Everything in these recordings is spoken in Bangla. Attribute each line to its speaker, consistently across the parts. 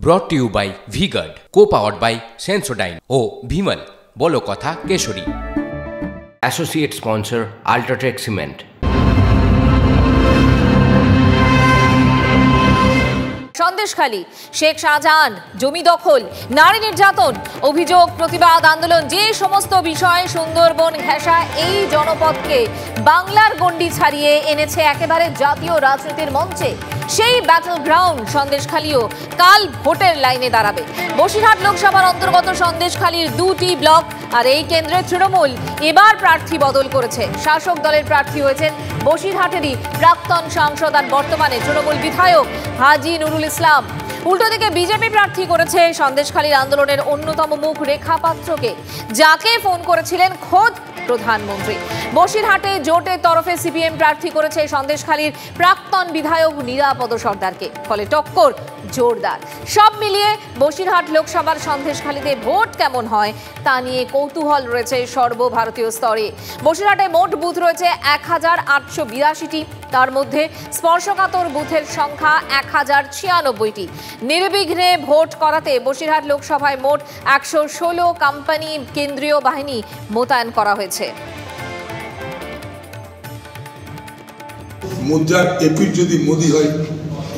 Speaker 1: ব্রট to you by V-Guard, co-powered by Sensodyne ও ভিমল বলো কথা কেশরী। Associate sponsor UltraTech cement.
Speaker 2: Sandeshkhali, Sheikh Shahjahan, জমি দখল, নারী নির্যাতন, অভিযোগ, প্রতিবাদ, আন্দোলন, যে সমস্ত বিষয়ে সুন্দরবন ঘেঁষা এই জনপদকে বাংলার গণ্ডি ছাড়িয়ে এনেছে একেবারে জাতীয় রাজনীতির মঞ্চে, সেই ব্যাটল গ্রাউন্ড সন্দেশখালীও কাল ভোটের লাইনে দাঁড়াবে। বসিরহাট লোকসভার অন্তর্গত সন্দেশখালীর 2টি ব্লক আর এই কেন্দ্রে তৃণমূল এবার প্রার্থী বদল করেছে। শাসক দলের প্রার্থী হয়েছেন বসিরহাটেরই প্রাক্তন সাংসদ আর বর্তমানে তৃণমূল বিধায়ক হাজী নুরুল ইসলাম। উল্টো দিকে বিজেপি প্রার্থী করেছে সন্দেশখালীর আন্দোলনের অন্যতম মুখ রেখা পাত্রকে, যাকে ফোন করেছিলেন খোদ প্রধানমন্ত্রী। বসিরহাটে জোটের তরফে সিপিএম প্রার্থী করেছে সন্দেশখালীর প্রাক্তন বিধায়ক নিরাপদ সর্দারকে, ফলে টক্কর জোরদার। সব মিলিয়ে বসিরহাট লোকসভার সন্দেশখালীতে ভোট কেমন হয় তা নিয়ে কৌতূহল রয়েছে সর্বভারতীয় স্তরে। বসিরহাটে মোট বুথ রয়েছে 1882টি, তার মধ্যে স্পর্শকাতর বুথের সংখ্যা 1096টি। নির্বিঘ্নে ভোট করাতে বসিরহাট লোকসভায় মোট 116 কোম্পানি কেন্দ্রীয় বাহিনী মোতায়েন করা হয়েছে।
Speaker 3: মুদ্রার এপির যদি মোদি হয়,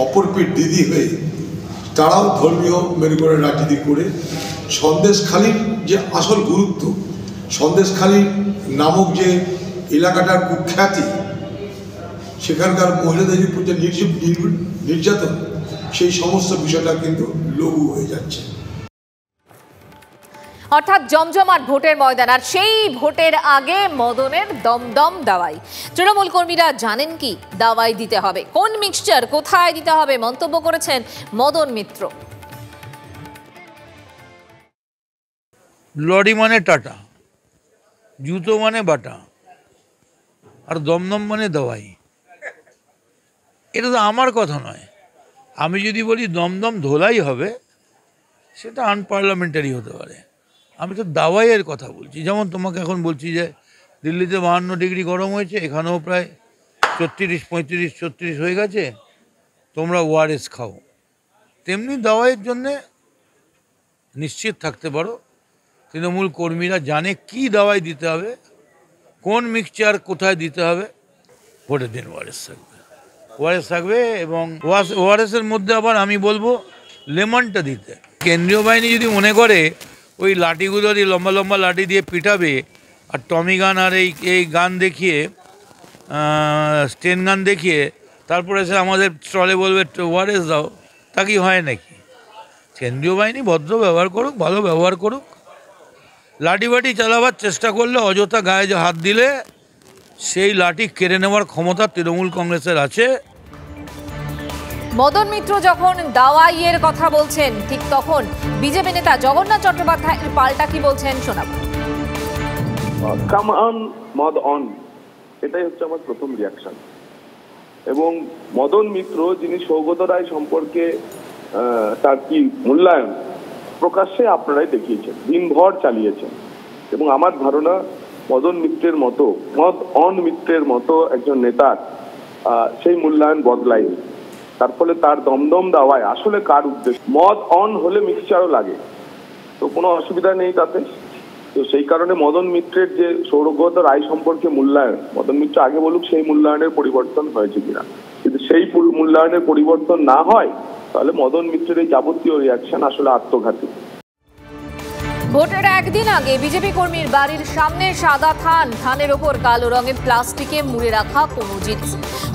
Speaker 3: অপর পিঠ দিদি হয়ে তারাও ধর্মীয় মেরু করে রাজনীতি করে সন্দেশখালীর যে আসল গুরুত্ব, সন্দেশখালী নামক যে এলাকাটার কুখ্যাতি, সেখানকার মহিলাদের প্রতি নির্যাতন, সেই সমস্ত বিষয়টা কিন্তু লঘু হয়ে যাচ্ছে।
Speaker 2: অর্থাৎ জমজমাট ভোটের ময়দান, আর সেই ভোটের আগে মদনের দমদম দাওয়াই। তৃণমূল কর্মীরা জানেন কি দাওয়াই দিতে হবে, কোন মিক্সচার কোথায় দিতে হবে, মন্তব্য করেছেন মদন মিত্র।
Speaker 4: লরি মানে টাটা, জুতো মানে বাটা, আর দমদম মানে দাওয়াই। এটা তো আমার কথা নয়। আমি যদি বলি দমদম ধোলাই হবে, সেটা আনপার্লামেন্টারি হতে পারে। আমি তো দাওয়াইয়ের কথা বলছি। যেমন তোমাকে এখন বলছি যে দিল্লিতে 52 ডিগ্রি গরম হয়েছে, এখানেও প্রায় 34, 35, 36 হয়ে গেছে, তোমরা ওআরএস খাও। তেমনি দাওয়াইয়ের জন্যে নিশ্চিত থাকতে পারো তৃণমূল কর্মীরা জানে কি দাওয়াই দিতে হবে, কোন মিক্সচার কোথায় দিতে হবে। ভোটের দিন ওআরএস থাকবে এবং ওআরএসের মধ্যে আবার আমি বলবো লেমনটা দিতে। কেন্দ্রীয় বাহিনী যদি মনে করে ওই লাঠিগুলো দিয়ে, লম্বা লম্বা লাঠি দিয়ে পিটাবে আর টমি গান আর এই গান দেখিয়ে, স্টেন গান দেখিয়ে তারপরে এসে আমাদের স্টলে বলবে ওআরএস দাও, তা কি হয় নাকি? কেন্দ্রীয় বাহিনী ভদ্র ব্যবহার করুক, ভালো ব্যবহার করুক। লাঠি বাটি চালাবার চেষ্টা করলে, অযথা গায়ে হাত দিলে সেই লাঠি কেড়ে নেওয়ার ক্ষমতা তৃণমূল কংগ্রেসের আছে।
Speaker 2: মদন মিত্র যখন দাওয়াইয়ের কথা বলছেন, ঠিক তখন বিজেপি নেতা জগন্নাথ চট্টোপাধ্যায় পাল্টা কি বলছেন শোনাব।
Speaker 5: কাম অন মদ অন, এটাই হচ্ছে আমার প্রথম রিয়াকশন। এবং মদন মিত্র, যিনি সৌগত রায় সম্পর্কে তার কি মূল্যায়ন প্রকাশ্যে আপনারাই দেখিয়েছেন, দিনভর চালিয়েছেন। এবং আমার ধারণা মদন মিত্রের মতো, মদ অন মিত্রের মতো একজন নেতার সেই মূল্যায়ন বদলায়নি। তার ফলে তার দমদম দাওয়ায় আসলে কার উদ্দেশ্য? মদ অন হলে মিক্সচারও লাগে, তো কোনো অসুবিধা নেই তাতে। তো সেই কারণে মদন মিত্রের যে সৌগত রায় সম্পর্কে মূল্যায়ন, মদন মিত্র আগে বলুক সেই মূল্যায়নের পরিবর্তন হয়েছে কিনা। যদি সেই মূল্যায়নের পরিবর্তন না হয়, তাহলে মদন মিত্রের এই যাবতীয় রিয়াকশন আসলে আত্মঘাতী।
Speaker 2: ভোটের একদিন আগে বিজেপি কর্মীর বাড়ির সামনে সাদা থানের ওপর কালো রঙের প্লাস্টিকে মুড়ে রাখা কোনো জিনিস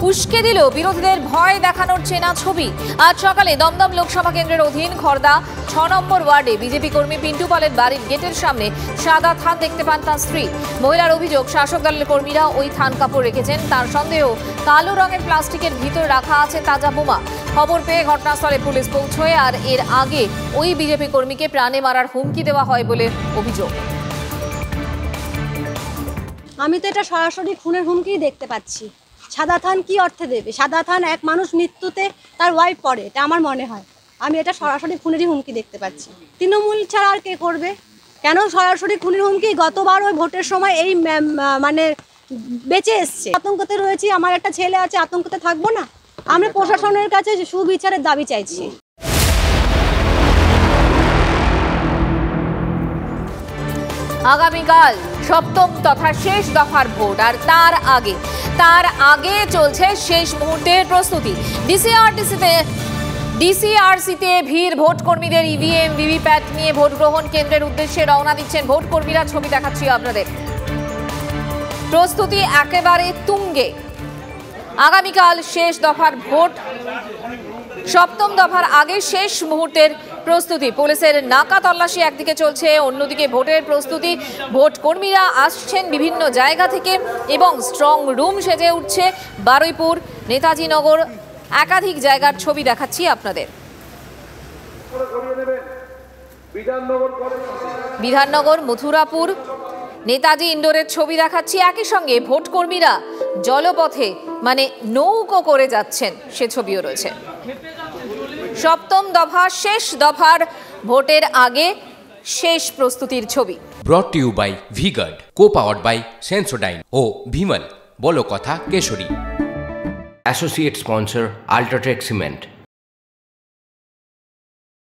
Speaker 2: উস্কে দিল বিরোধীদের ভয় দেখানোর চেনা ছবি। আজ সকালে দমদম লোকসভা কেন্দ্রের অধীন খড়দা 6 নম্বর ওয়ার্ডে বিজেপি কর্মী পিন্টু পালের বাড়ির গেটের সামনে সাদা থান দেখতে পান তার স্ত্রী। মহিলার অভিযোগ, শাসক দলের কর্মীরা ওই থান কাপড় রেখেছেন। তার সন্দেহ, কালো রঙের প্লাস্টিকের ভিতর রাখা আছে তাজা বোমা। খবর পেয়ে ঘটনাস্থলে পুলিশ পৌঁছয়, আর এর আগে ওই বিজেপি কর্মীকে প্রাণে মারার হুমকি দেওয়া হয় বলে অভিযোগ।
Speaker 6: আমি তো এটা সরাসরি খুনের হুমকি দেখতে পাচ্ছি। সাদা থান কি অর্থে দেবে? সাদা থান এক মানুষ মৃত্যুতে তার ওয়াইফ পড়ে, এটা আমার মনে হয়। আমি এটা সরাসরি খুনেরই হুমকি দেখতে পাচ্ছি। তৃণমূল ছাড়া আর কে করবে? কেন সরাসরি খুনের হুমকি? গতবার ওই ভোটের সময় এই মানে বেঁচে এসছে। আতঙ্কতে রয়েছি, আমার একটা ছেলে আছে, আতঙ্কতে থাকবো না? আমরা প্রশাসনের কাছে সুবিচারের দাবি চাইছি।
Speaker 2: আগামীকাল সপ্তম তথা শেষ দফার ভোট, আর তার আগে চলছে শেষ মুহূর্তের প্রস্তুতি। ডিসিআরসিতে ভিড় ভোট কর্মীদের। ইভিএম ভিভিপ্যাট নিয়ে ভোট গ্রহণ কেন্দ্রের উদ্দেশ্যে রওনা দিচ্ছেন ভোট কর্মীরা। ছবি দেখাচ্ছি আপনাদের। প্রস্তুতি একেবারে তুঙ্গে। আগামীকাল শেষ দফার ভোট, সপ্তম দফার আগে শেষ মুহূর্তের প্রস্তুতি। পুলিশের নাকা তল্লাশি একদিকে চলছে, অন্যদিকে ভোটের প্রস্তুতি। ভোট কর্মীরা আসছেন বিভিন্ন জায়গা থেকে এবং স্ট্রং রুম সেজে উঠছে বারুইপুর, নেতাজি নগর, একাধিক জায়গার ছবি দেখাচ্ছি আপনাদের। বিধাননগর, মথুরাপুর, নেতাজি ইন্ডোরের ছবি দেখাচ্ছি। একই সঙ্গে ভোট কর্মীরা জলপথে মানে নৌকো করে যাচ্ছেন, সে ছবিও রয়েছে। সপ্তম দফা শেষ দফার ভোটের আগে শেষ প্রস্তুতির ছবি।
Speaker 1: Brought to you by V-Guard, co-powered by Sensodyne ও ভিমল, বলো কথা কেশরী। Associate sponsor UltraTech cement.